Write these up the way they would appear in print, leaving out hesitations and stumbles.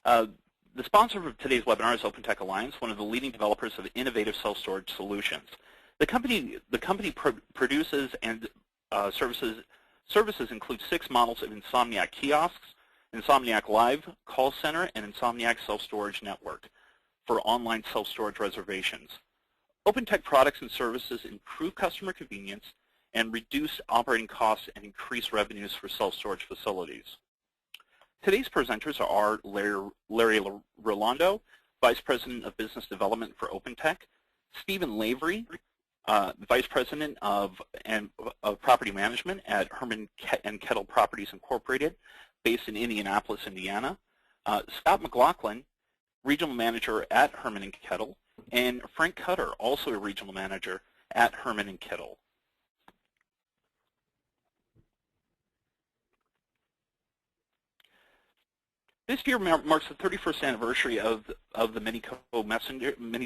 Uh, the sponsor of today's webinar is OpenTech Alliance, one of the leading developers of innovative self-storage solutions. The company produces and services include 6 models of Insomniac kiosks, Insomniac Live Call Center, and Insomniac Self-Storage Network for online self-storage reservations. OpenTech products and services improve customer convenience and reduce operating costs and increase revenues for self-storage facilities. Today's presenters are Larry Rolando, Vice President of Business Development for OpenTech, Stephen Lavery, Vice President of Property Management at Herman and Kettle Properties Incorporated, based in Indianapolis, Indiana, Scott McLaughlin, Regional Manager at Herman and Kettle, and Frank Cutter, also a Regional Manager at Herman and Kettle. This year marks the 31st anniversary of the Mini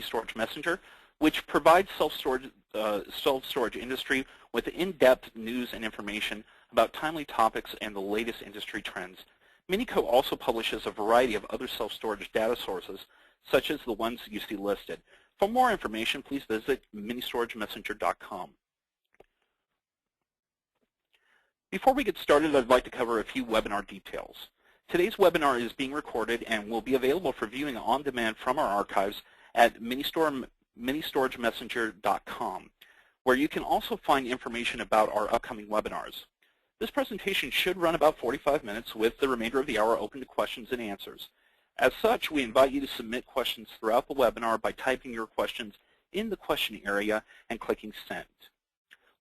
Storage Messenger, which provides self-storage industry with in-depth news and information about timely topics and the latest industry trends. Minico also publishes a variety of other self-storage data sources, such as the ones you see listed. For more information, please visit ministoragemessenger.com. Before we get started, I'd like to cover a few webinar details. Today's webinar is being recorded and will be available for viewing on demand from our archives at ministoragemessenger.com, where you can also find information about our upcoming webinars. This presentation should run about 45 minutes, with the remainder of the hour open to questions and answers. As such, we invite you to submit questions throughout the webinar by typing your questions in the question area and clicking Send.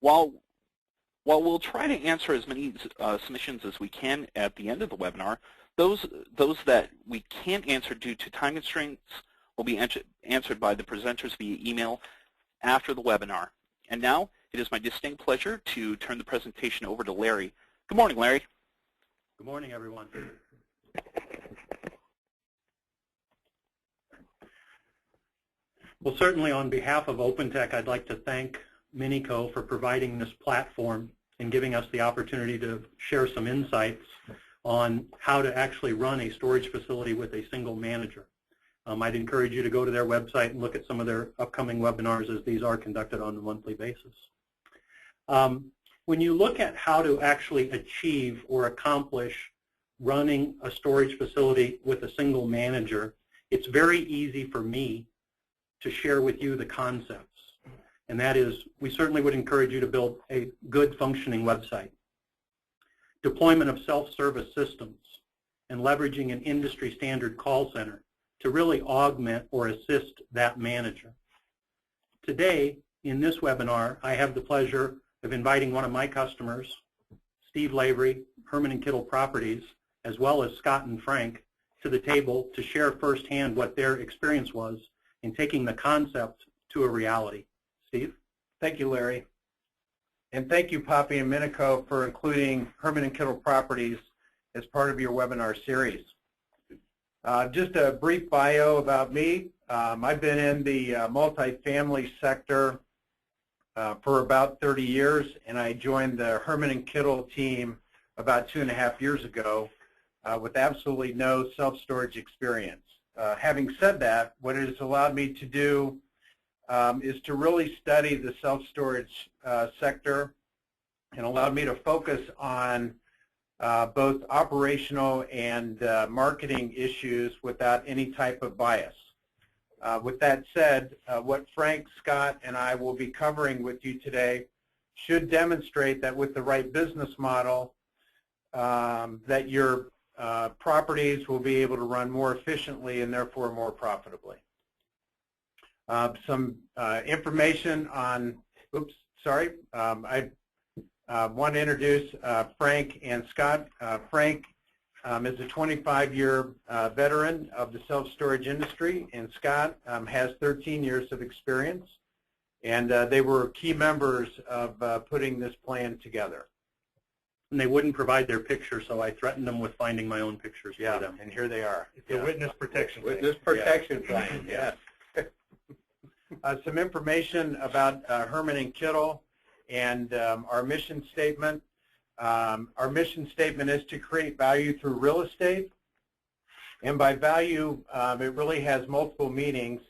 While we'll try to answer as many submissions as we can at the end of the webinar, those that we can't answer due to time constraints will be answered by the presenters via email after the webinar. And now, it is my distinct pleasure to turn the presentation over to Larry. Good morning, Larry. Good morning, everyone. Well, certainly on behalf of OpenTech, I'd like to thank Minico for providing this platform and giving us the opportunity to share some insights on how to actually run a storage facility with a single manager. I'd encourage you to go to their website and look at some of their upcoming webinars, as these are conducted on a monthly basis. When you look at how to actually achieve or accomplish running a storage facility with a single manager, it's very easy for me to share with you the concepts. And that is, we certainly would encourage you to build a good functioning website, deployment of self-service systems, and leveraging an industry standard call center to really augment or assist that manager. Today, in this webinar, I have the pleasure of inviting one of my customers, Steve Lavery, Herman and Kettle Properties, as well as Scott and Frank, to the table to share firsthand what their experience was in taking the concept to a reality. Steve? Thank you, Larry. And thank you, Poppy and Minico, for including Herman and Kettle Properties as part of your webinar series. Just a brief bio about me. I've been in the multifamily sector for about 30 years, and I joined the Herman and Kettle team about 2.5 years ago with absolutely no self-storage experience. Having said that, what it has allowed me to do is to really study the self-storage sector, and allowed me to focus on both operational and marketing issues without any type of bias. With that said, what Frank, Scott, and I will be covering with you today should demonstrate that with the right business model, that your properties will be able to run more efficiently and therefore more profitably. Some information on, I want to introduce Frank and Scott. Frank is a 25-year veteran of the self-storage industry, and Scott has 13 years of experience, and they were key members of putting this plan together. And they wouldn't provide their picture, so I threatened them with finding my own pictures for them. And here they are. It's a witness protection plan. Witness protection plan, yes. Some information about Herman and Kettle and our mission statement. Our mission statement is to create value through real estate. And by value, it really has multiple meanings.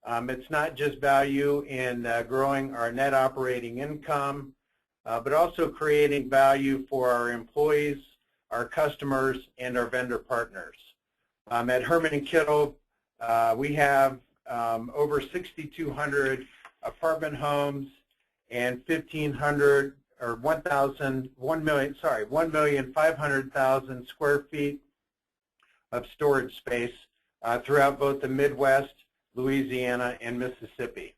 It's not just value in growing our net operating income, but also creating value for our employees, our customers, and our vendor partners. At Herman & Kittle, we have over 6,200 apartment homes and 1,500 or 1,500,000 square feet of storage space throughout both the Midwest, Louisiana, and Mississippi.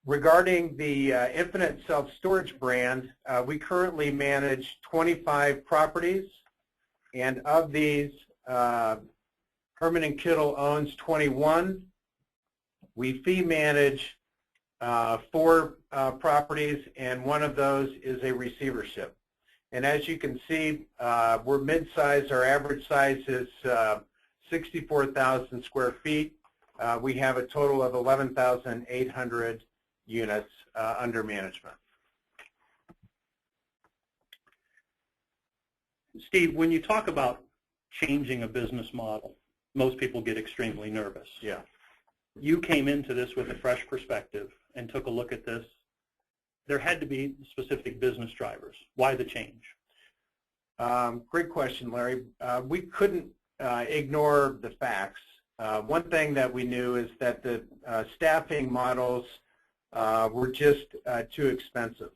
Regarding the Infinite Self Storage brand, we currently manage 25 properties, and of these, Herman & Kittle owns 21. We fee manage 4 properties, and one of those is a receivership. And as you can see, we're mid-size. Our average size is 64,000 square feet. We have a total of 11,800 units under management. Steve, when you talk about changing a business model, most people get extremely nervous. Yeah. You came into this with a fresh perspective and took a look at this. There had to be specific business drivers. Why the change? Great question, Larry. We couldn't ignore the facts. One thing that we knew is that the staffing models were just too expensive.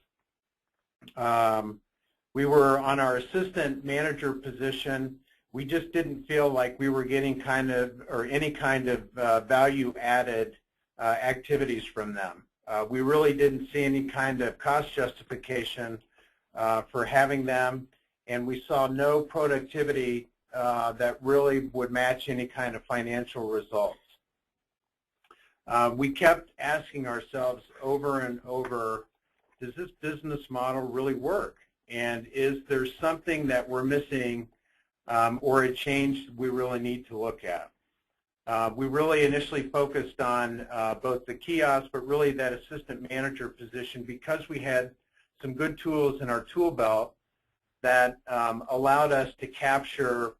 We were on our assistant manager position. We just didn't feel like we were getting any kind of value-added activities from them. We really didn't see any kind of cost justification for having them, and we saw no productivity that really would match any kind of financial results. We kept asking ourselves over and over, does this business model really work? And is there something that we're missing or a change we really need to look at? We really initially focused on both the kiosk, but really that assistant manager position, because we had some good tools in our tool belt that allowed us to capture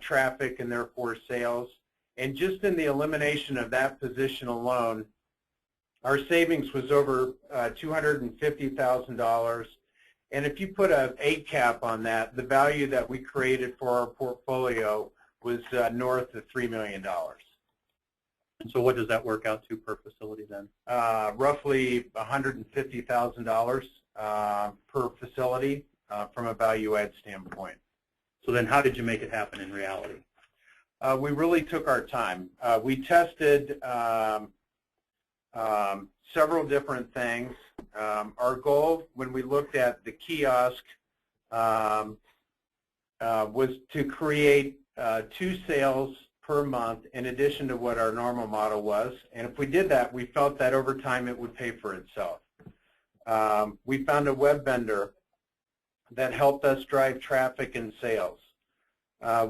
traffic and therefore sales. And just in the elimination of that position alone, our savings was over $250,000. And if you put an 8 cap on that, the value that we created for our portfolio was north of $3 million. And so what does that work out to per facility then? Roughly $150,000 per facility from a value-add standpoint. So then how did you make it happen in reality? We really took our time. We tested several different things. Our goal when we looked at the kiosk was to create 2 sales per month in addition to what our normal model was. And if we did that, we felt that over time it would pay for itself. We found a web vendor that helped us drive traffic and sales.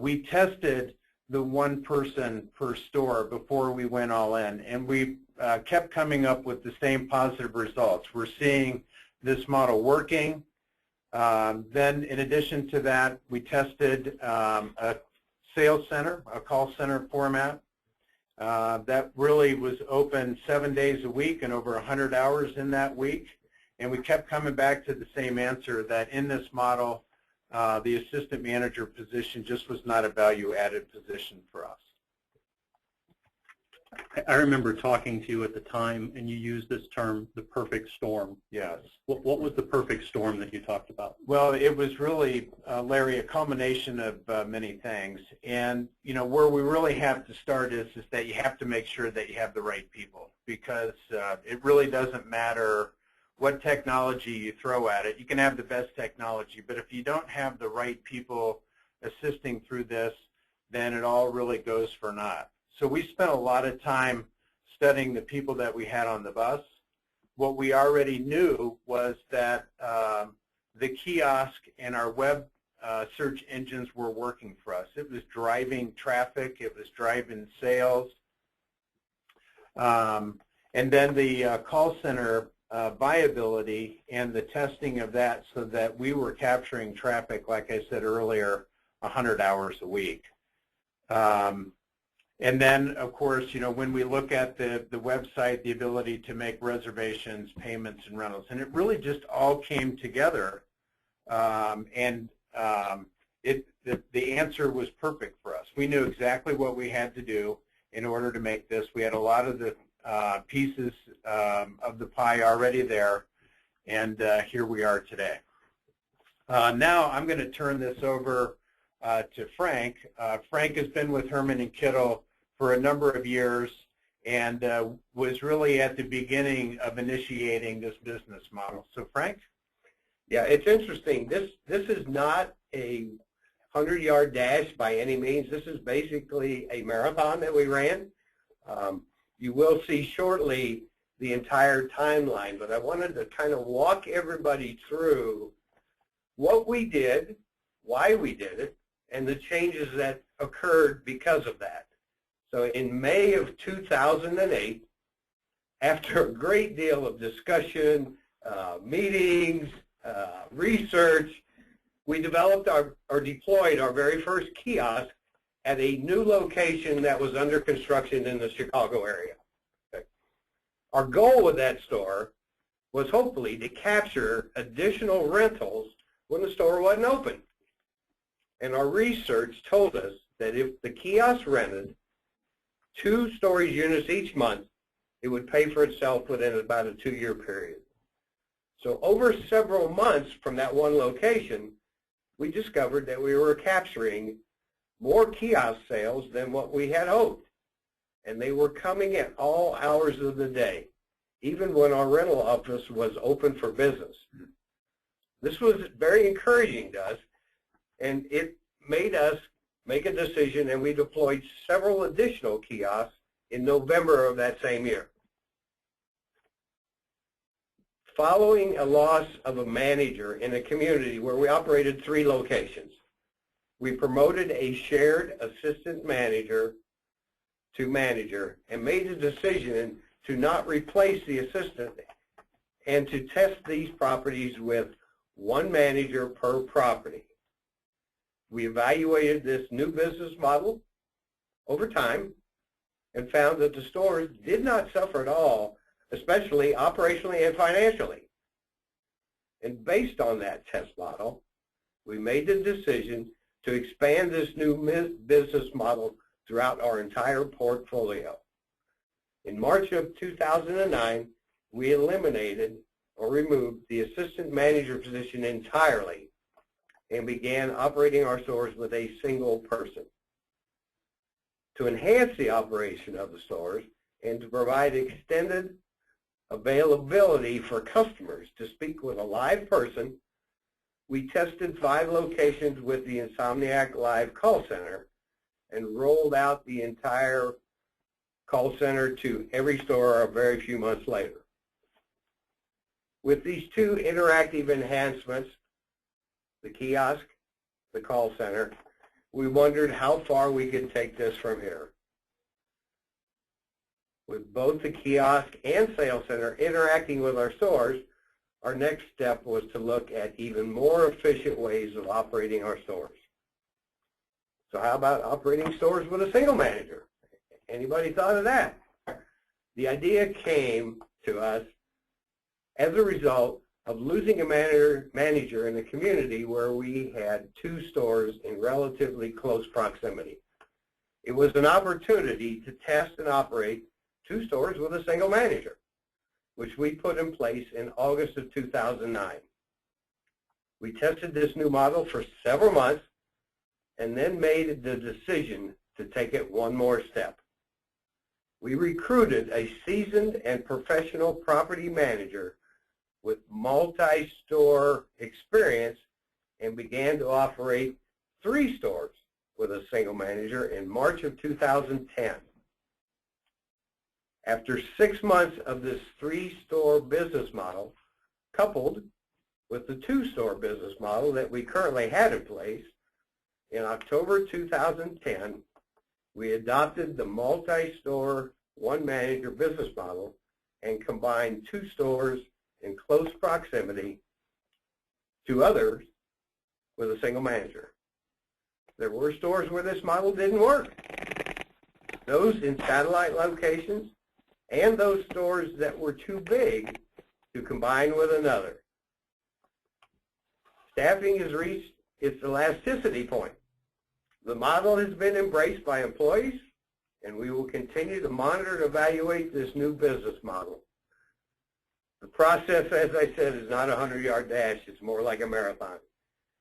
We tested the 1 person per store before we went all in, and we kept coming up with the same positive results. We're seeing this model working. Then in addition to that, we tested a sales center, a call center format that really was open 7 days a week and over 100 hours in that week. And we kept coming back to the same answer, that in this model, the assistant manager position just was not a value-added position for us. I remember talking to you at the time, and you used this term, the perfect storm. Yes. What was the perfect storm that you talked about? Well, it was really, Larry, a culmination of many things. And, you know, where we really have to start is that you have to make sure that you have the right people, because it really doesn't matter what technology you throw at it. You can have the best technology, but if you don't have the right people assisting through this, then it all really goes for naught. So we spent a lot of time studying the people that we had on the bus. What we already knew was that the kiosk and our web search engines were working for us. It was driving traffic. It was driving sales. And then the call center viability and the testing of that, so that we were capturing traffic, like I said earlier, 100 hours a week. And then, of course, when we look at the website, the ability to make reservations, payments, and rentals, and it really just all came together. The answer was perfect for us. We knew exactly what we had to do in order to make this. We had a lot of the pieces of the pie already there, and here we are today. Now I'm going to turn this over to Frank. Frank has been with Herman & Kittel for a number of years and was really at the beginning of initiating this business model. So Frank? Yeah, it's interesting. This is not a 100-yard dash by any means. This is basically a marathon that we ran. You will see shortly the entire timeline, but I wanted to kind of walk everybody through what we did, why we did it, and the changes that occurred because of that. So in May of 2008, after a great deal of discussion, meetings, research, we developed or deployed our very first kiosk at a new location that was under construction in the Chicago area. Okay. Our goal with that store was hopefully to capture additional rentals when the store wasn't open. And our research told us that if the kiosk rented 2 storage units each month, it would pay for itself within about a 2-year period. So over several months from that one location, we discovered that we were capturing more kiosk sales than what we had hoped. And they were coming at all hours of the day, even when our rental office was open for business. This was very encouraging to us, and it made us make a decision, and we deployed several additional kiosks in November of that same year. Following a loss of a manager in a community where we operated 3 locations, we promoted a shared assistant manager to manager and made a decision to not replace the assistant and to test these properties with 1 manager per property. We evaluated this new business model over time and found that the stores did not suffer at all, especially operationally and financially. And based on that test model, we made the decision to expand this new business model throughout our entire portfolio. In March of 2009, we eliminated or removed the assistant manager position entirely and began operating our stores with a single person. To enhance the operation of the stores and to provide extended availability for customers to speak with a live person, we tested 5 locations with the Insomniac Live call center and rolled out the entire call center to every store a very few months later. With these 2 interactive enhancements, the kiosk, the call center, we wondered how far we could take this from here. With both the kiosk and sales center interacting with our stores, our next step was to look at even more efficient ways of operating our stores. So how about operating stores with a single manager? Anybody thought of that? The idea came to us as a result of losing a manager in the community where we had 2 stores in relatively close proximity. It was an opportunity to test and operate 2 stores with a single manager, which we put in place in August of 2009. We tested this new model for several months and then made the decision to take it one more step. We recruited a seasoned and professional property manager with multi-store experience and began to operate 3 stores with a single manager in March of 2010. After 6 months of this 3-store business model, coupled with the 2-store business model that we currently had in place, in October 2010, we adopted the multi-store 1-manager business model and combined 2 stores in close proximity to others with a single manager. there were stores where this model didn't work. Those in satellite locations and those stores that were too big to combine with another. Staffing has reached its elasticity point. The model has been embraced by employees, and we will continue to monitor and evaluate this new business model. The process, as I said, is not a 100-yard dash. It's more like a marathon.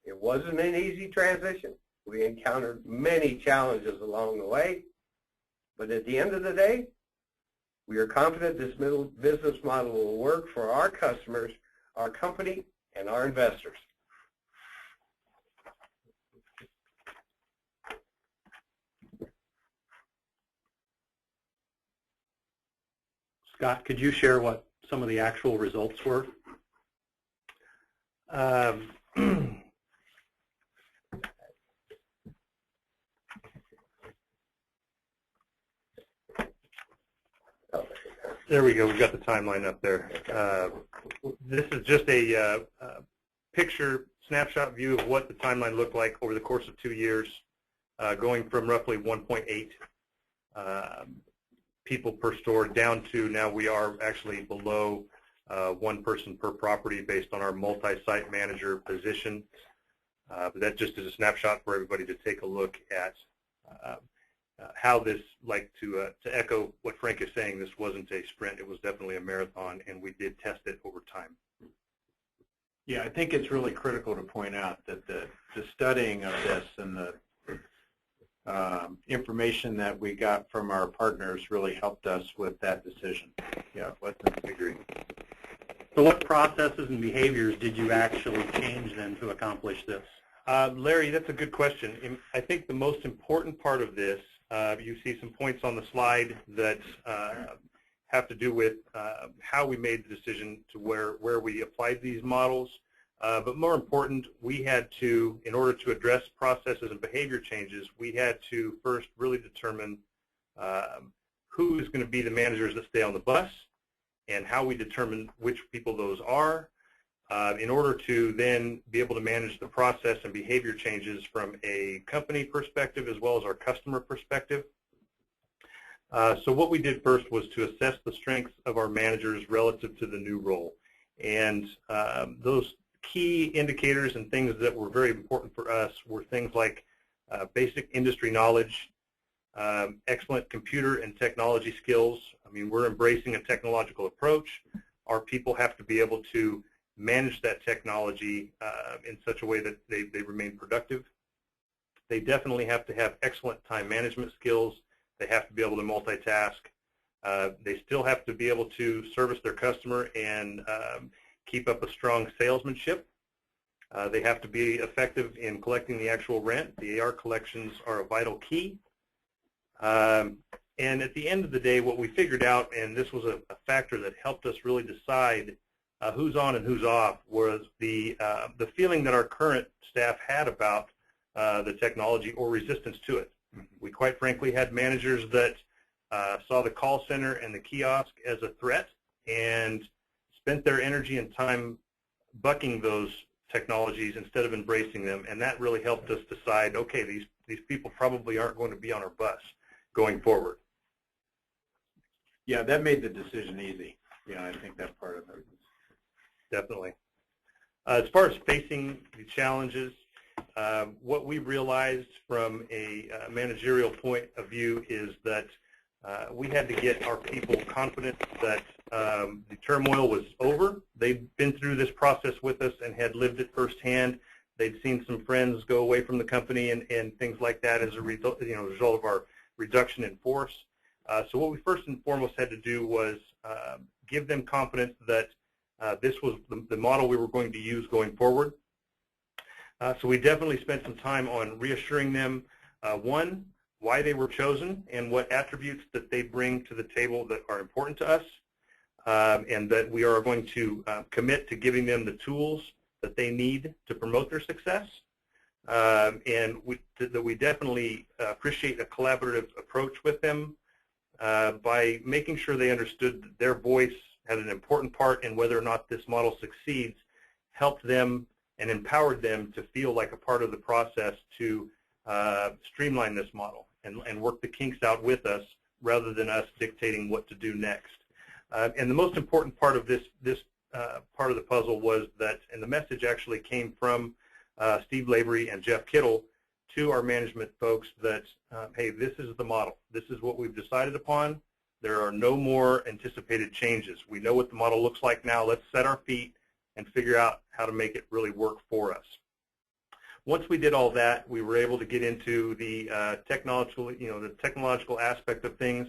It wasn't an easy transition. We encountered many challenges along the way, but at the end of the day, we are confident this business model will work for our customers, our company, and our investors. Scott, could you share what some of the actual results were? There we go. We've got the timeline up there. This is just a picture snapshot view of what the timeline looked like over the course of 2 years, going from roughly 1.8 people per store down to now we are actually below 1 person per property based on our multi-site manager position. But that just is a snapshot for everybody to take a look at how this, like to echo what Frank is saying, this wasn't a sprint, it was definitely a marathon, and we did test it over time. Yeah, I think it's really critical to point out that the studying of this and the information that we got from our partners really helped us with that decision. Yeah, I agree. So what processes and behaviors did you actually change then to accomplish this? Larry, that's a good question. I think the most important part of this, you see some points on the slide that have to do with how we made the decision to where we applied these models. But more important, we had to, in order to address processes and behavior changes, we had to first really determine who is going to be the managers that stay on the bus and how we determine which people those are in order to then be able to manage the process and behavior changes from a company perspective as well as our customer perspective. So what we did first was to assess the strengths of our managers relative to the new role. And those key indicators and things that were very important for us were things like basic industry knowledge, excellent computer and technology skills. I mean, we're embracing a technological approach. Our people have to be able to manage that technology in such a way that they remain productive. They definitely have to have excellent time management skills. They have to be able to multitask. They still have to be able to service their customer and keep up a strong salesmanship. They have to be effective in collecting the actual rent. The AR collections are a vital key. And at the end of the day, what we figured out, and this was a factor that helped us really decide who's on and who's off, was the feeling that our current staff had about the technology or resistance to it. We quite frankly had managers that saw the call center and the kiosk as a threat and spent their energy and time bucking those technologies instead of embracing them, and that really helped us decide, okay, these people probably aren't going to be on our bus going forward. Yeah, that made the decision easy. Yeah, I think that part of it. Definitely. As far as facing the challenges, what we realized from a managerial point of view is that we had to get our people confident that the turmoil was over. They'd been through this process with us and had lived it firsthand. They'd seen some friends go away from the company and things like that as a result, result of our reduction in force. So what we first and foremost had to do was give them confidence that this was the model we were going to use going forward. So we definitely spent some time on reassuring them, one, why they were chosen and what attributes that they bring to the table that are important to us, and that we are going to commit to giving them the tools that they need to promote their success, and that we definitely appreciate a collaborative approach with them by making sure they understood that their voice had an important part in whether or not this model succeeds, helped them and empowered them to feel like a part of the process to streamline this model and work the kinks out with us rather than us dictating what to do next. And the most important part of this part of the puzzle was that, and the message actually came from Steve Lavery and Jeff Kittle to our management folks that, hey, this is the model. This is what we've decided upon. There are no more anticipated changes. We know what the model looks like now. Let's set our feet and figure out how to make it really work for us. Once we did all that, we were able to get into the technological aspect of things,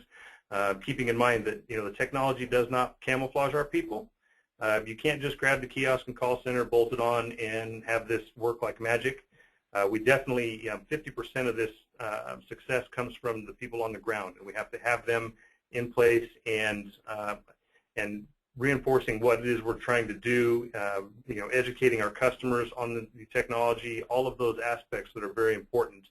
keeping in mind that the technology does not camouflage our people. You can't just grab the kiosk and call center, bolt it on, and have this work like magic. We definitely, 50% of this success comes from the people on the ground, and we have to have them in place and reinforcing what it is we're trying to do, educating our customers on the technology, all of those aspects that are very important.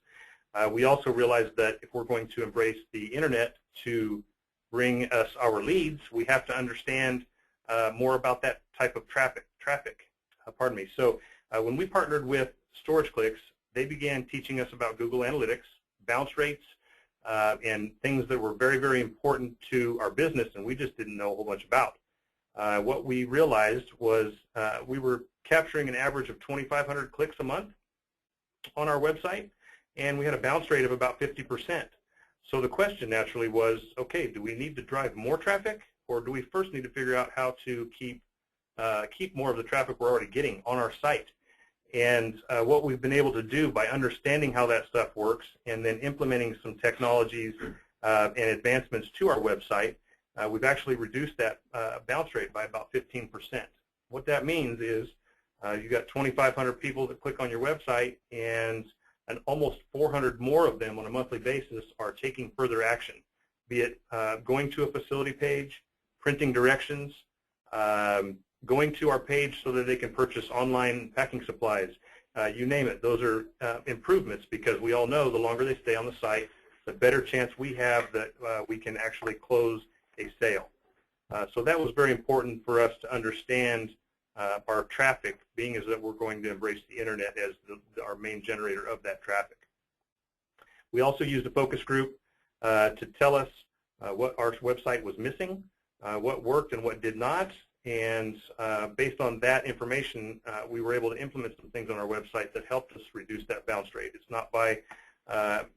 We also realized that if we're going to embrace the internet to bring us our leads, we have to understand more about that type of traffic. So when we partnered with StorageClicks, they began teaching us about Google Analytics, bounce rates, and things that were very, very important to our business, and we just didn't know a whole bunch about. What we realized was we were capturing an average of 2,500 clicks a month on our website, and we had a bounce rate of about 50%. So the question naturally was, okay, do we need to drive more traffic, or do we first need to figure out how to keep more of the traffic we're already getting on our site? And what we've been able to do by understanding how that stuff works and then implementing some technologies and advancements to our website, we've actually reduced that bounce rate by about 15%. What that means is you've got 2,500 people that click on your website, and almost 400 more of them on a monthly basis are taking further action, be it going to a facility page, printing directions, going to our page so that they can purchase online packing supplies, you name it. Those are improvements, because we all know the longer they stay on the site, the better chance we have that we can actually close a sale. So that was very important for us to understand our traffic, being as that we're going to embrace the internet as our main generator of that traffic. We also used a focus group to tell us what our website was missing, what worked and what did not, and based on that information, we were able to implement some things on our website that helped us reduce that bounce rate. It's not by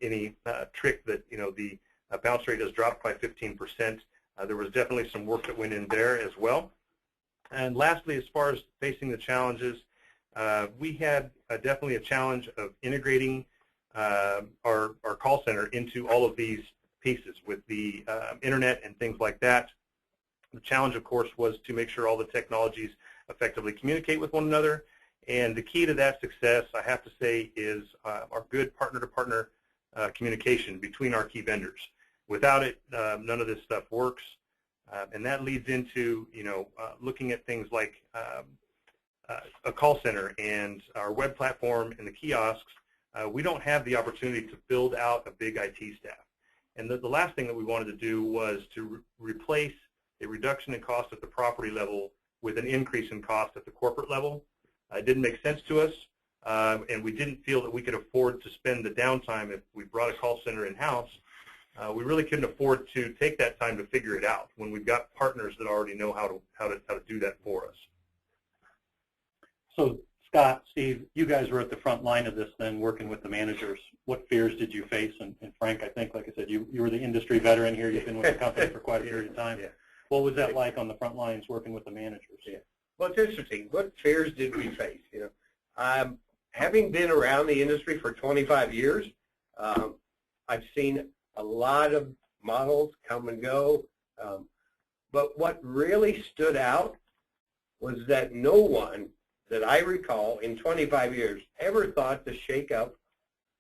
any trick that the bounce rate has dropped by 15%. There was definitely some work that went in there as well. And lastly, as far as facing the challenges, we had definitely a challenge of integrating our call center into all of these pieces with the internet and things like that. The challenge, of course, was to make sure all the technologies effectively communicate with one another. And the key to that success, I have to say, is our good partner-to-partner communication between our key vendors. Without it, none of this stuff works. And that leads into, looking at things like a call center and our web platform and the kiosks. We don't have the opportunity to build out a big IT staff. And the last thing that we wanted to do was to replace a reduction in cost at the property level with an increase in cost at the corporate level. It didn't make sense to us, and we didn't feel that we could afford to spend the downtime if we brought a call center in-house. We really couldn't afford to take that time to figure it out when we've got partners that already know how to do that for us. So Scott, Steve, you guys were at the front line of this then, working with the managers. What fears did you face? And Frank, I think, like I said, you were the industry veteran here. You've been with the company for quite a period of time. Yeah. What was that like on the front lines working with the managers? Yeah. Well, it's interesting. What fears did we face? Having been around the industry for 25 years, I've seen a lot of models come and go. But what really stood out was that no one that I recall in 25 years ever thought to shake up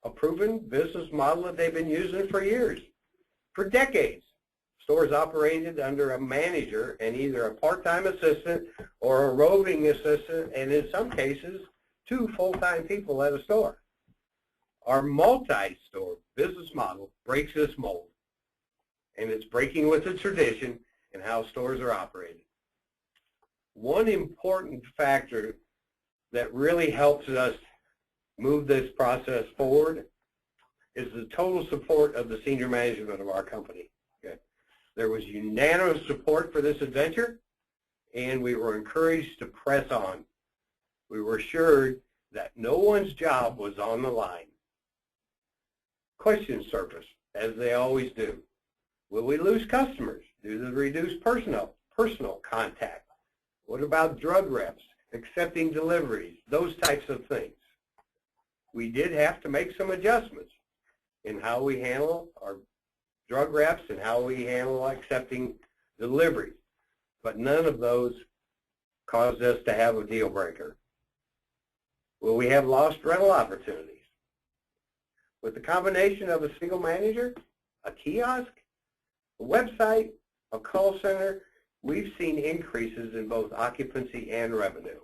a proven business model that they've been using for years, for decades. Stores operated under a manager and either a part-time assistant or a roving assistant, and in some cases, 2 full-time people at a store. Our multi-store business model breaks this mold, and it's breaking with the tradition and how stores are operated. One important factor that really helps us move this process forward is the total support of the senior management of our company. Okay? There was unanimous support for this adventure, and we were encouraged to press on. We were assured that no one's job was on the line. Questions surfaced, as they always do. Will we lose customers due to the reduced personal contact? What about drug reps, accepting deliveries, those types of things? We did have to make some adjustments in how we handle our drug reps and how we handle accepting deliveries, but none of those caused us to have a deal breaker. Will we have lost rental opportunities? With the combination of a single manager, a kiosk, a website, a call center, we've seen increases in both occupancy and revenue.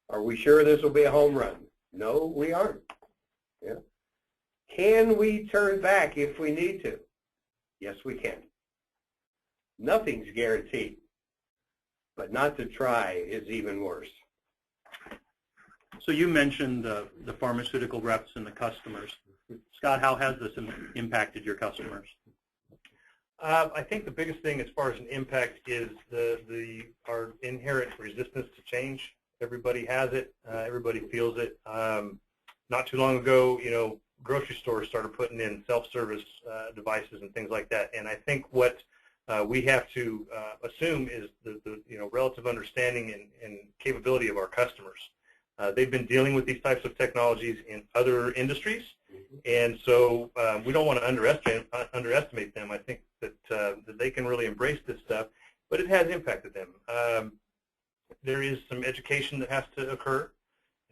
Are we sure this will be a home run? No, we aren't. Yeah. Can we turn back if we need to? Yes, we can. Nothing's guaranteed, but not to try is even worse. So you mentioned the pharmaceutical reps and the customers. Scott, how has this impacted your customers? I think the biggest thing as far as an impact is our inherent resistance to change. Everybody has it. Everybody feels it. Not too long ago, grocery stores started putting in self-service devices and things like that. And I think what we have to assume is the relative understanding and capability of our customers. They've been dealing with these types of technologies in other industries, and so we don't want to underestimate them. I think that they can really embrace this stuff, but it has impacted them. There is some education that has to occur.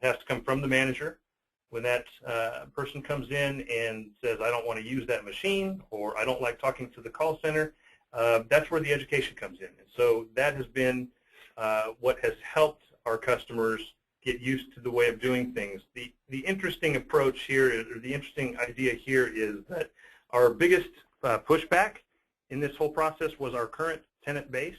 It has to come from the manager. When that person comes in and says, I don't want to use that machine, or I don't like talking to the call center, that's where the education comes in. And so that has been what has helped our customers get used to the way of doing things. The interesting approach here, or the interesting idea here, is that our biggest pushback in this whole process was our current tenant base.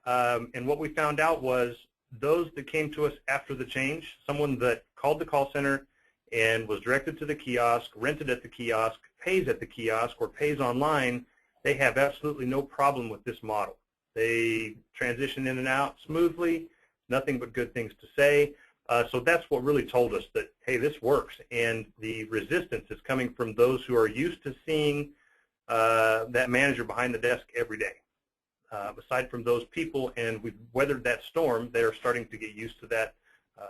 And what we found out was those that came to us after the change, someone that called the call center and was directed to the kiosk, rented at the kiosk, pays at the kiosk, or pays online, they have absolutely no problem with this model. They transition in and out smoothly, nothing but good things to say. So that's what really told us that, hey, this works. And the resistance is coming from those who are used to seeing that manager behind the desk every day. Aside from those people, and we've weathered that storm, they're starting to get used to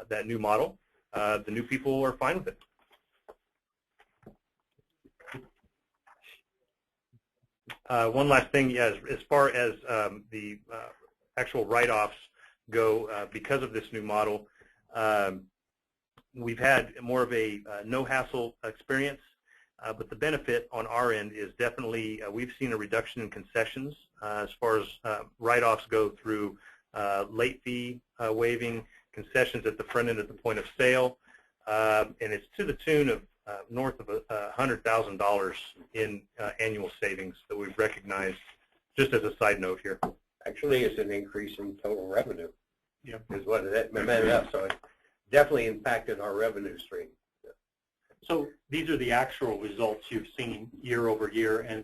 that new model. The new people are fine with it. One last thing, as far as the actual write-offs go, because of this new model, we've had more of a no-hassle experience, but the benefit on our end is definitely we've seen a reduction in concessions as far as write-offs go through late fee waiving, concessions at the front end at the point of sale, and it's to the tune of north of $100,000 in annual savings that we've recognized, just as a side note here. Actually, it's an increase in total revenue. Yeah. Is what it meant up. So it definitely impacted our revenue stream. So these are the actual results you've seen year over year, and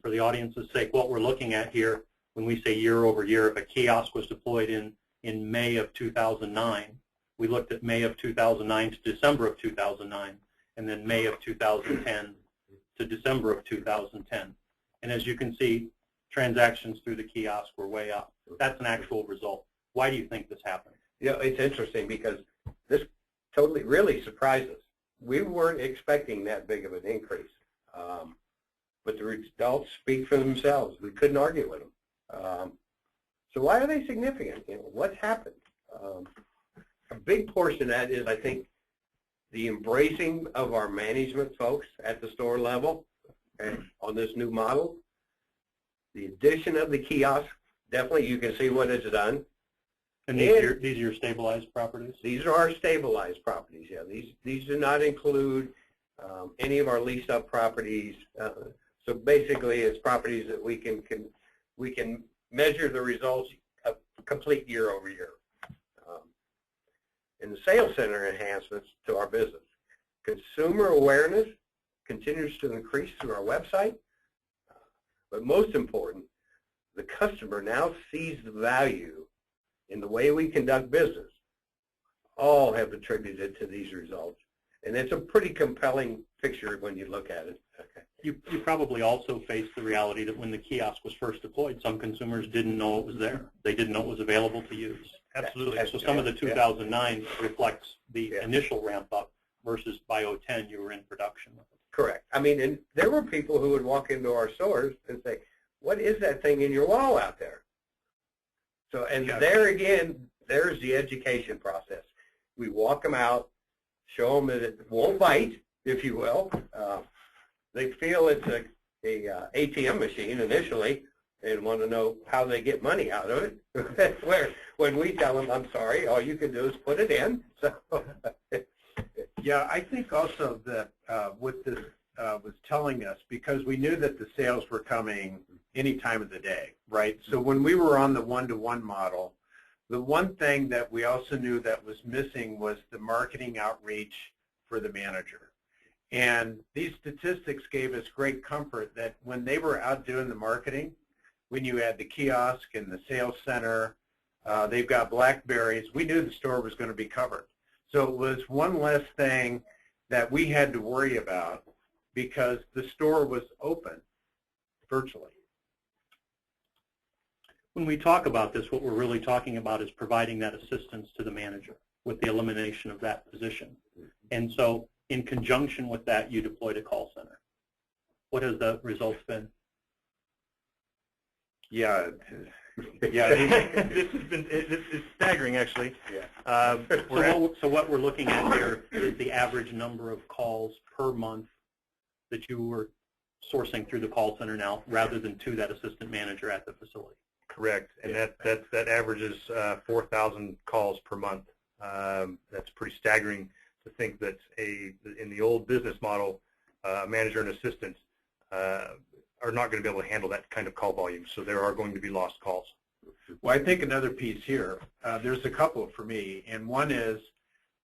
for the audience's sake, what we're looking at here, when we say year over year, if a kiosk was deployed in May of 2009, we looked at May of 2009 to December of 2009, and then May of 2010 to December of 2010. And as you can see, transactions through the kiosk were way up. That's an actual result. Why do you think this happened? It's interesting because this totally really surprised us. We weren't expecting that big of an increase, but the results speak for themselves. We couldn't argue with them. So why are they significant? What's happened? A big portion of that is, I think, the embracing of our management folks at the store level on this new model. The addition of the kiosk, definitely you can see what it's done. And these are your stabilized properties? These are our stabilized properties, yeah. These do not include any of our leased-up properties. So basically, it's properties that we can measure the results of complete year over year. And the sales center enhancements to our business. consumer awareness continues to increase through our website. But most important, the customer now sees the value in the way we conduct business. All have attributed to these results. And it's a pretty compelling picture when you look at it. Okay. You probably also face the reality that when the kiosk was first deployed, some consumers didn't know it was there. They didn't know it was available to use. Absolutely. So some of the 2009 reflects the initial ramp up versus by 2010 you were in production with it. Correct. I mean, and there were people who would walk into our stores and say, what is that thing in your wall out there? So, and there again, there's the education process. We walk them out, show them that it won't bite, if you will. They feel it's a ATM machine initially and want to know how they get money out of it. Where when we tell them, I'm sorry, all you can do is put it in. So, yeah, I think also that what this was telling us, because we knew that the sales were coming any time of the day, right? So when we were on the one-to-one model, the one thing that we also knew that was missing was the marketing outreach for the manager. And these statistics gave us great comfort that when they were out doing the marketing, when you had the kiosk and the sales center, they've got Blackberries, we knew the store was going to be covered. So it was one less thing that we had to worry about because the store was open virtually. When we talk about this, what we're really talking about is providing that assistance to the manager with the elimination of that position. And so in conjunction with that, you deployed a call center. What has the results been? Yeah. Yeah, this is staggering, actually. Yeah. So what we're looking at here is the average number of calls per month that you were sourcing through the call center now, rather than to that assistant manager at the facility. Correct, and that averages 4,000 calls per month. That's pretty staggering to think that in the old business model, a manager and assistant are not going to be able to handle that kind of call volume, so there are going to be lost calls. Well, I think another piece here, there's a couple for me, and one is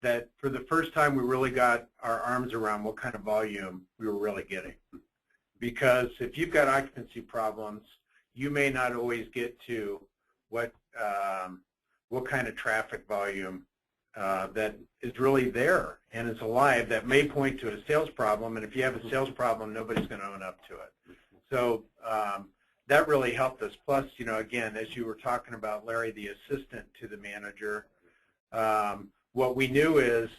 that for the first time we really got our arms around what kind of volume we were really getting. Because if you've got occupancy problems, you may not always get to what kind of traffic volume that is really there and is alive that may point to a sales problem. And if you have a sales problem, nobody's going to own up to it. So that really helped us. Plus, you know, again, as you were talking about, Larry, the assistant to the manager, what we knew is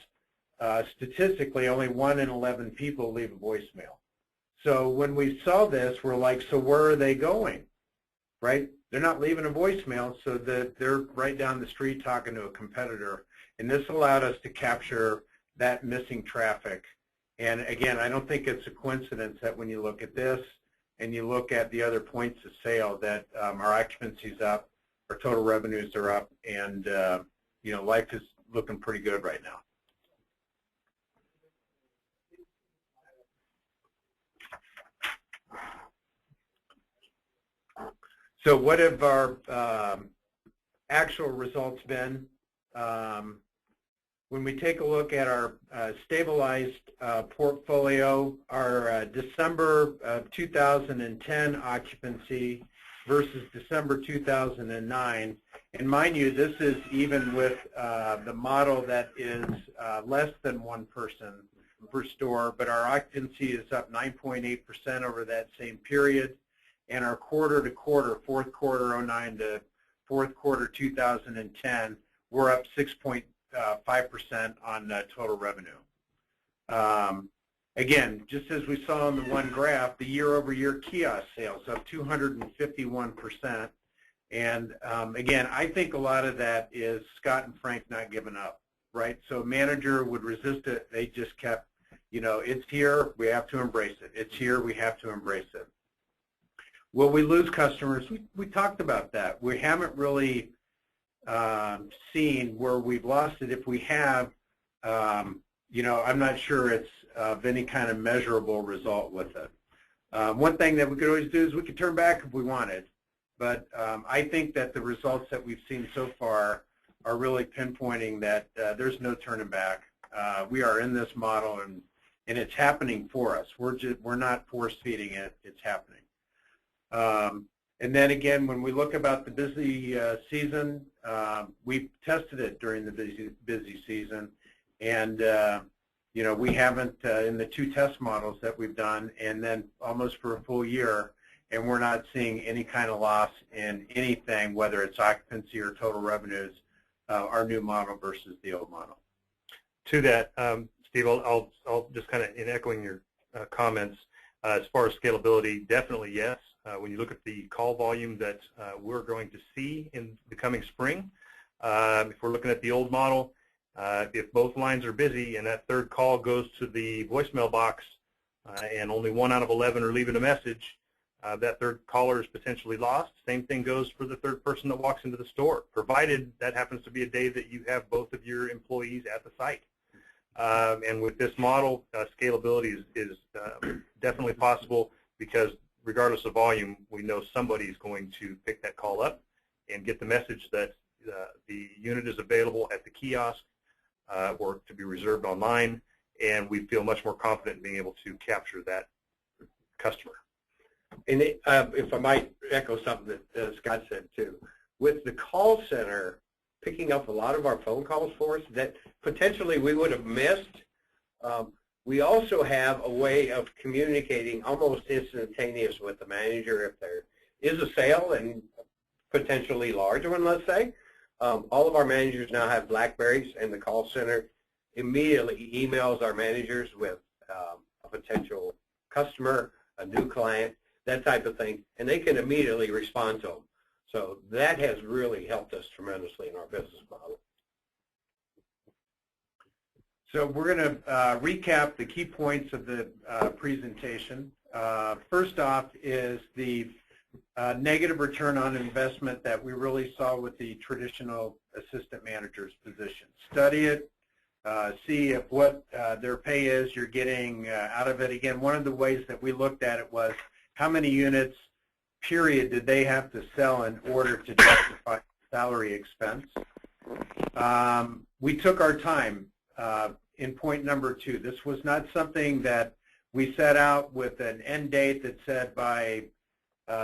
statistically only 1 in 11 people leave a voicemail. So when we saw this, we're like, so where are they going? Right? They're not leaving a voicemail, so that they're right down the street talking to a competitor. And this allowed us to capture that missing traffic. And again, I don't think it's a coincidence that when you look at this and you look at the other points of sale, that our occupancy is up, our total revenues are up, and you know, life is looking pretty good right now. So what have our actual results been? When we take a look at our stabilized portfolio, our December 2010 occupancy versus December 2009, and mind you, this is even with the model that is less than one person per store, but our occupancy is up 9.8% over that same period. And our quarter-to-quarter, fourth quarter 2009 to fourth quarter 2010, we're up 6.5% on total revenue. Again, just as we saw on the one graph, the year-over-year kiosk sales up 251%. And again, I think a lot of that is Scott and Frank not giving up, right? So a manager would resist it. They just kept, you know, it's here, we have to embrace it. It's here, we have to embrace it. Will we lose customers? We talked about that. We haven't really seen where we've lost it. If we have, you know, I'm not sure it's of any kind of measurable result with it. One thing that we could always do is we could turn back if we wanted. But I think that the results that we've seen so far are really pinpointing that there's no turning back. We are in this model, and and it's happening for us. We're not force feeding it; it's happening. And then again, when we look about the busy season, we tested it during the busy season, and you know, we haven't in the 2 test models that we've done, and then almost for a full year, and we're not seeing any kind of loss in anything, whether it's occupancy or total revenues, our new model versus the old model. To that, Steve, I'll just kind of in echoing your comments, as far as scalability, definitely yes. When you look at the call volume that we're going to see in the coming spring, if we're looking at the old model, if both lines are busy and that third call goes to the voicemail box and only 1 out of 11 are leaving a message, that third caller is potentially lost. Same thing goes for the third person that walks into the store, provided that happens to be a day that you have both of your employees at the site. And with this model, scalability is definitely possible, because regardless of volume, we know somebody is going to pick that call up and get the message that the unit is available at the kiosk or to be reserved online, and we feel much more confident in being able to capture that customer. And if I might echo something that Scott said too, with the call center picking up a lot of our phone calls for us that potentially we would have missed, we also have a way of communicating almost instantaneous with the manager if there is a sale, and potentially large one, let's say. All of our managers now have BlackBerries, and the call center immediately emails our managers with a potential customer, a new client, that type of thing, and they can immediately respond to them. So that has really helped us tremendously in our business model. So we're going to recap the key points of the presentation. First off is the negative return on investment that we really saw with the traditional assistant manager's position. Study it, see if what their pay is you're getting out of it. Again, one of the ways that we looked at it was how many units, period, did they have to sell in order to justify salary expense. We took our time in point number 2. This was not something that we set out with an end date that said by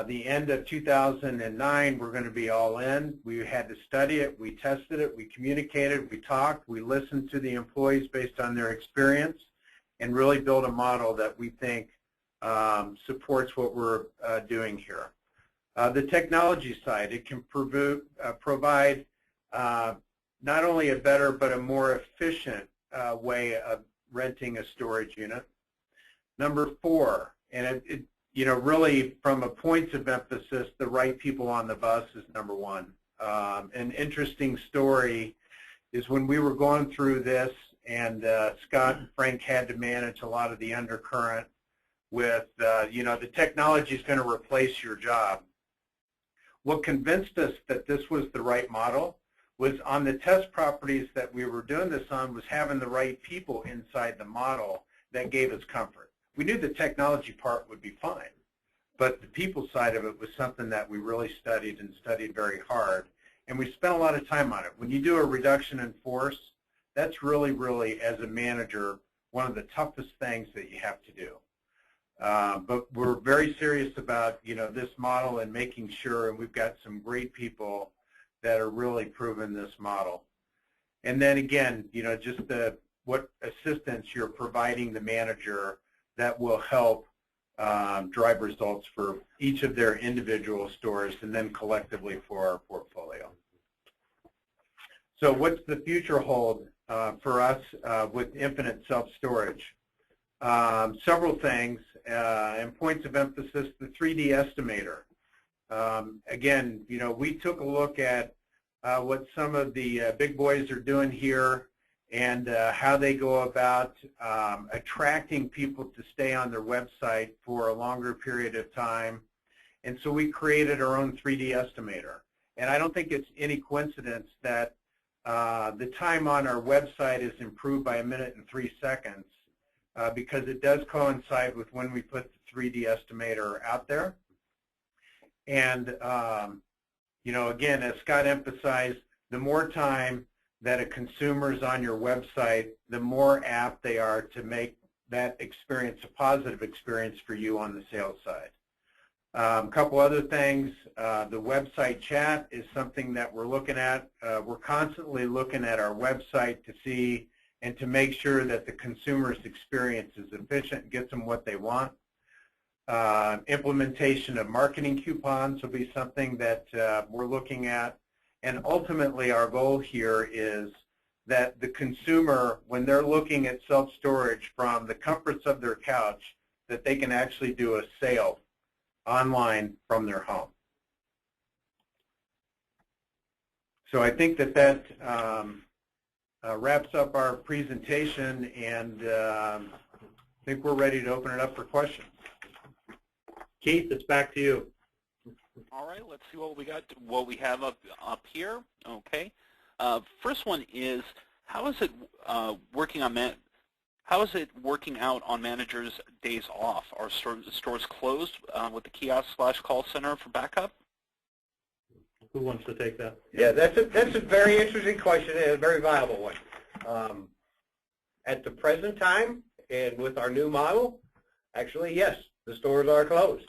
the end of 2009 we're going to be all in. We had to study it, we tested it, we communicated, we talked, we listened to the employees based on their experience, and really build a model that we think supports what we're doing here. The technology side, it can provide not only a better but a more efficient way of renting a storage unit. Number 4, and it you know, really from a points of emphasis, the right people on the bus is number 1. An interesting story is when we were going through this, and Scott and Frank had to manage a lot of the undercurrent with, you know, the technology is going to replace your job. What convinced us that this was the right model was on the test properties that we were doing this on was having the right people inside the model that gave us comfort. We knew the technology part would be fine, but the people side of it was something that we really studied and studied very hard, and we spent a lot of time on it. When you do a reduction in force, that's really, really, as a manager, one of the toughest things that you have to do. But we're very serious about, you know, this model and making sure, and we've got some great people that are really proving this model. And then again, you know, just what assistance you're providing the manager that will help drive results for each of their individual stores and then collectively for our portfolio. So what's the future hold for us with Infinite Self-Storage? Several things, and points of emphasis, the 3D estimator. Again, you know, we took a look at what some of the big boys are doing here and how they go about attracting people to stay on their website for a longer period of time. And so we created our own 3D estimator. And I don't think it's any coincidence that the time on our website is improved by 1 minute and 3 seconds because it does coincide with when we put the 3D estimator out there. And, you know, again, as Scott emphasized, the more time that a consumer is on your website, the more apt they are to make that experience a positive experience for you on the sales side. A couple other things. The website chat is something that we're looking at. We're constantly looking at our website to see and to make sure that the consumer's experience is efficient and gets them what they want. Implementation of marketing coupons will be something that we're looking at. And ultimately, our goal here is that the consumer, when they're looking at self-storage from the comforts of their couch, that they can actually do a sale online from their home. So I think that wraps up our presentation, and I think we're ready to open it up for questions. Keith, it's back to you. All right, let's see what we have up here. Okay. First one is, how is it working out on managers' days off? Are stores closed with the kiosk/call center for backup? Who wants to take that? Yeah, that's a very interesting question and a very viable one. At the present time, and with our new model, actually, yes, the stores are closed.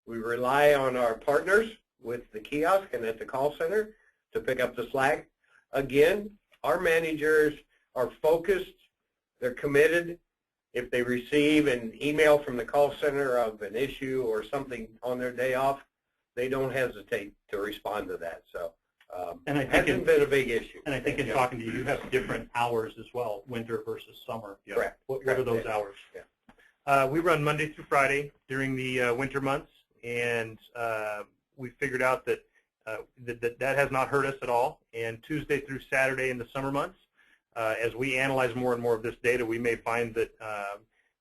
We rely on our partners with the kiosk and at the call center to pick up the slack. Again, our managers are focused. They're committed. If they receive an email from the call center of an issue or something on their day off, they don't hesitate to respond to that. So it hasn't been a big issue. And I think in talking to you, you have different hours as well, winter versus summer. Correct. What are those hours? Yeah. We run Monday through Friday during the winter months, and we figured out that that has not hurt us at all. And Tuesday through Saturday in the summer months, as we analyze more and more of this data, we may find that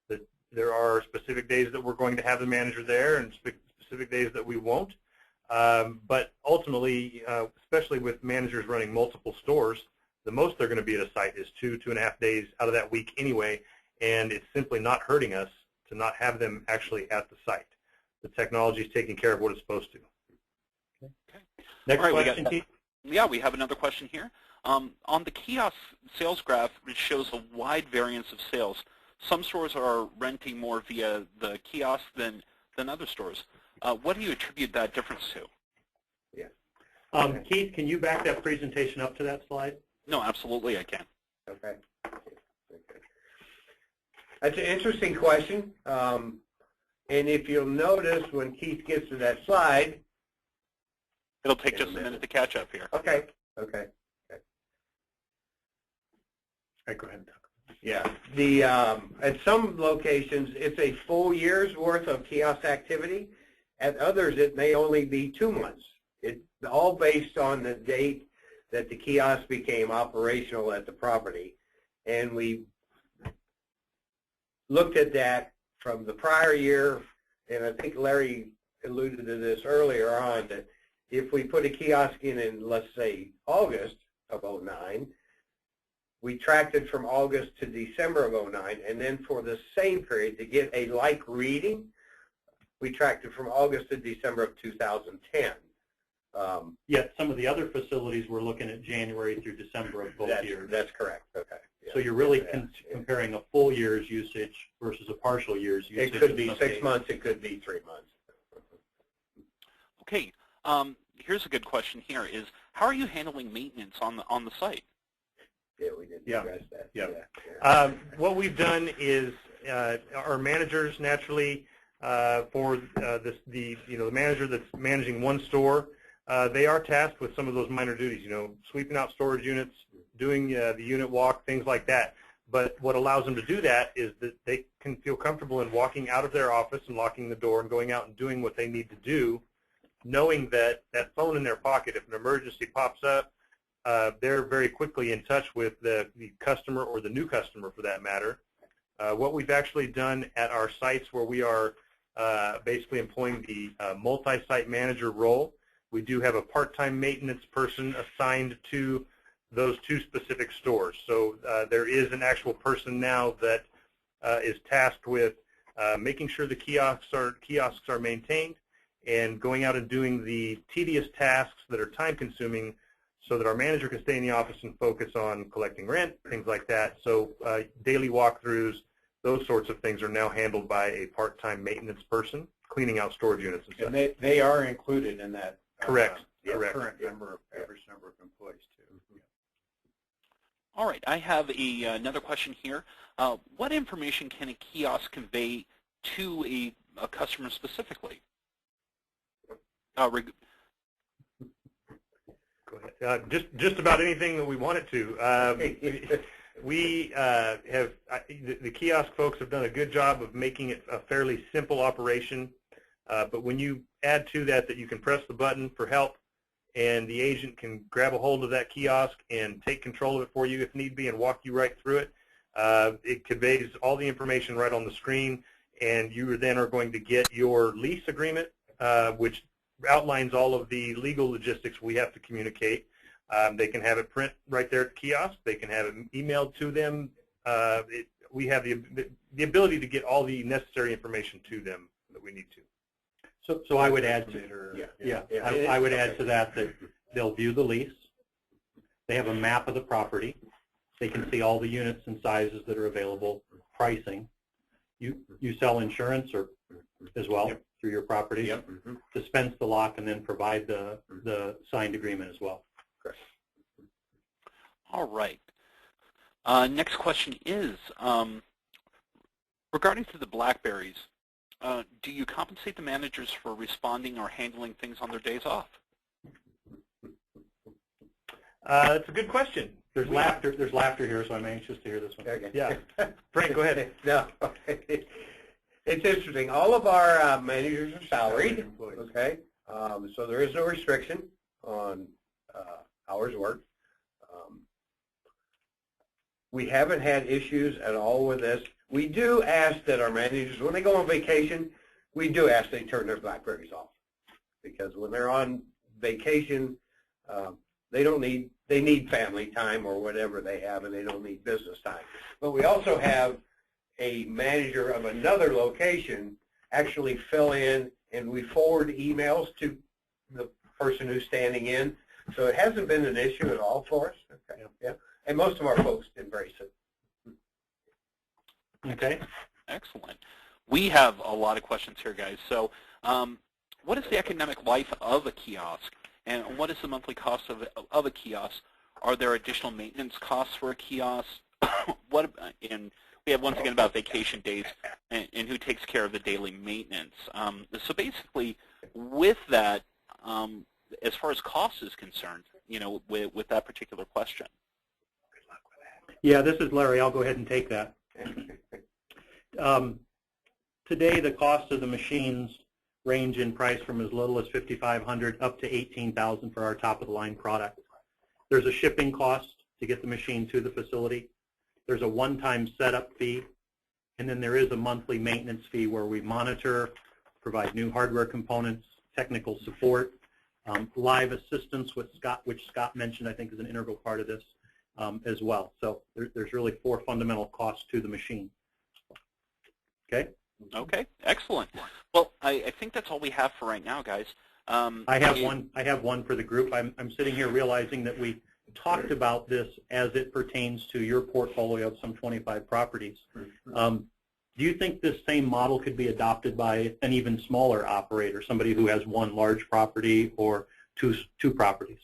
that there are specific days that we're going to have the manager there and specific days that we won't. But ultimately, especially with managers running multiple stores, the most they're going to be at a site is 2.5 days out of that week anyway, and it's simply not hurting us to not have them actually at the site. The technology is taking care of what it's supposed to. Okay. Next All right, question, Keith? Yeah, we have another question here. On the kiosk sales graph, it shows a wide variance of sales. Some stores are renting more via the kiosk than other stores. What do you attribute that difference to? Yeah. Keith, can you back that presentation up to that slide? No, absolutely I can. Okay. That's an interesting question. And if you'll notice, when Keith gets to that slide, It'll take just a minute to catch up here. okay. All right, go ahead. Yeah. The at some locations, it's a full year's worth of kiosk activity. At others, it may only be 2 months. It's all based on the date that the kiosk became operational at the property. And we looked at that from the prior year, and I think Larry alluded to this earlier on, that if we put a kiosk in, let's say, August of 2009, we tracked it from August to December of 2009, and then for the same period, to get a like reading, we tracked it from August to December of 2010. Yet some of the other facilities were looking at January through December of both years. That's correct. Okay. Yeah. So you're really comparing a full year's usage versus a partial year's usage. It could be 6 months. It could be 3 months. Okay. Here's a good question here is, how are you handling maintenance on the site? Yeah, we did address that. Yeah. What we've done is our managers naturally for the manager that's managing one store, they are tasked with some of those minor duties, sweeping out storage units, doing the unit walk, things like that. But what allows them to do that is that they can feel comfortable in walking out of their office and locking the door and going out and doing what they need to do, knowing that that phone in their pocket, if an emergency pops up, they're very quickly in touch with the customer or the new customer for that matter. What we've actually done at our sites where we are basically employing the multi-site manager role, we do have a part-time maintenance person assigned to those 2 specific stores. So there is an actual person now that is tasked with making sure the kiosks are maintained and going out and doing the tedious tasks that are time-consuming so that our manager can stay in the office and focus on collecting rent, things like that. So daily walkthroughs, those sorts of things are now handled by a part-time maintenance person cleaning out storage units and such. And they are included in that Correct. Correct. current average number of employees too. All right, I have another question here. What information can a kiosk convey to a customer specifically? Go ahead. Just about anything that we want it to. We have the kiosk folks have done a good job of making it a fairly simple operation. But when you add to that you can press the button for help, and the agent can grab a hold of that kiosk and take control of it for you if need be and walk you right through it. It conveys all the information right on the screen, and you then are going to get your lease agreement, which outlines all of the legal logistics we have to communicate. They can have it print right there at the kiosk. They can have it emailed to them. We have the ability to get all the necessary information to them that we need to. So I would add to I would add to that they'll view the lease. They have a map of the property. They can see all the units and sizes that are available, pricing. You sell insurance or as well through your property. Dispense the lock and then provide the signed agreement as well. Correct. All right. Next question is regarding to the Blackberries. Do you compensate the managers for responding or handling things on their days off? That's a good question. There's laughter. There's laughter here, so I'm anxious to hear this one. Okay. Yeah. Frank, go ahead. No, it's interesting. All of our managers are salaried. Okay, so there is no restriction on hours worked. We haven't had issues at all with this. We do ask that our managers, when they go on vacation, we do ask they turn their Blackberries off, because when they're on vacation, they need family time or whatever they have, and they don't need business time. But we also have a manager of another location actually fill in, and we forward emails to the person who's standing in. So it hasn't been an issue at all for us. Okay. Yeah. And most of our folks embrace it. Okay. Excellent. We have a lot of questions here, guys. So what is the economic life of a kiosk, and what is the monthly cost of a kiosk? Are there additional maintenance costs for a kiosk? And we have once again about vacation days and who takes care of the daily maintenance. So basically, with that, as far as cost is concerned, with that particular question. Yeah, this is Larry. I'll go ahead and take that. Today, the cost of the machines range in price from as little as $5,500 up to $18,000 for our top-of-the-line product. There's a shipping cost to get the machine to the facility. There's a one-time setup fee, and then there is a monthly maintenance fee where we monitor, provide new hardware components, technical support, live assistance, which Scott mentioned I think is an integral part of this as well. So there's really 4 fundamental costs to the machine. Okay? Okay, excellent. Well, I think that's all we have for right now, guys. I have one for the group. I'm sitting here realizing that we talked about this as it pertains to your portfolio of some 25 properties. Do you think this same model could be adopted by an even smaller operator, somebody who has one large property or two properties?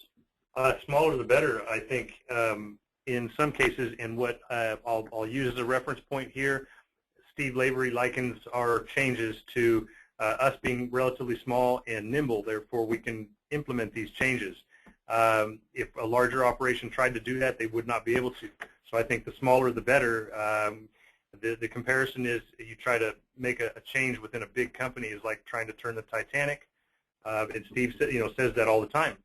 Smaller the better, I think. In some cases, and what I'll use as a reference point here, Steve Lavery likens our changes to us being relatively small and nimble, therefore we can implement these changes. If a larger operation tried to do that, they would not be able to. So I think the smaller the better. The comparison is you try to make a change within a big company is like trying to turn the Titanic. And Steve says that all the time.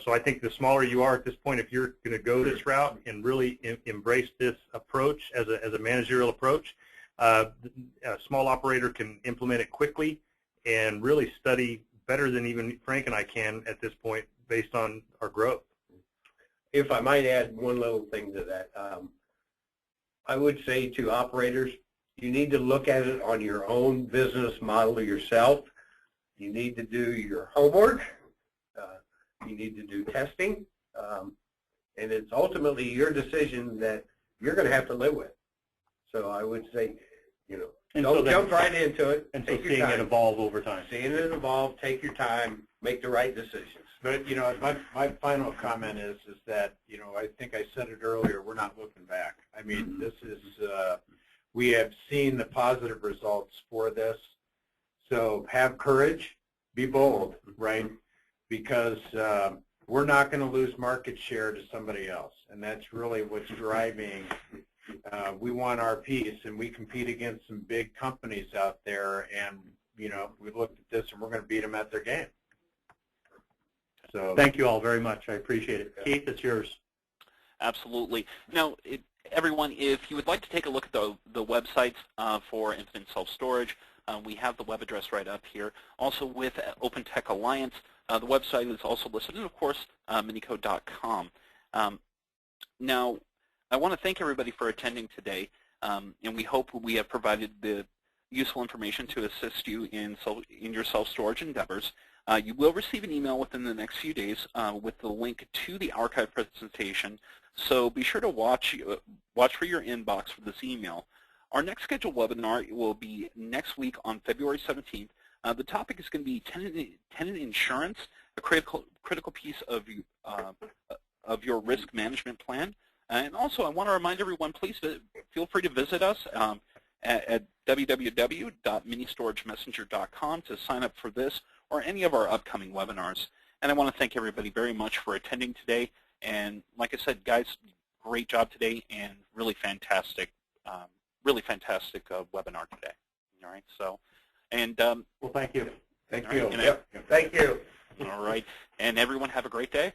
So I think the smaller you are at this point, if you're going to go this route and really embrace this approach as a managerial approach, a small operator can implement it quickly and really study better than even Frank and I can at this point based on our growth. If I might add one little thing to that, I would say to operators, you need to look at it on your own business model yourself. You need to do your homework. You need to do testing. And it's ultimately your decision that you're going to have to live with. So I would say And so Don't then- jump right into it. And so Take your seeing it time. evolve over time. Seeing it evolve, take your time, make the right decisions. But, my final comment is that, I think I said it earlier, we're not looking back. I mean, this is, we have seen the positive results for this. So have courage, be bold, right? Because we're not going to lose market share to somebody else. And that's really what's driving. We want our piece, and we compete against some big companies out there, and, we looked at this, and we're going to beat them at their game. So Thank you all very much. I appreciate it. Keith, it's yours. Absolutely. Now, everyone, if you would like to take a look at the websites for Infinite Self-Storage, we have the web address right up here. Also with OpenTech Alliance, the website is also listed, and of course, minico.com. Now, I want to thank everybody for attending today, and we hope we have provided the useful information to assist you in your self-storage endeavors. You will receive an email within the next few days with the link to the archive presentation, so be sure to watch for your inbox for this email. Our next scheduled webinar will be next week on February 17th. The topic is going to be tenant insurance, a critical piece of your risk management plan. And also, I want to remind everyone, please feel free to visit us at www.ministoragemessenger.com to sign up for this or any of our upcoming webinars. And I want to thank everybody very much for attending today. And like I said, guys, great job today and really fantastic webinar today. All right, so, and Well, thank you. thank all you. right, and Yep. Thank you. all right, and everyone have a great day.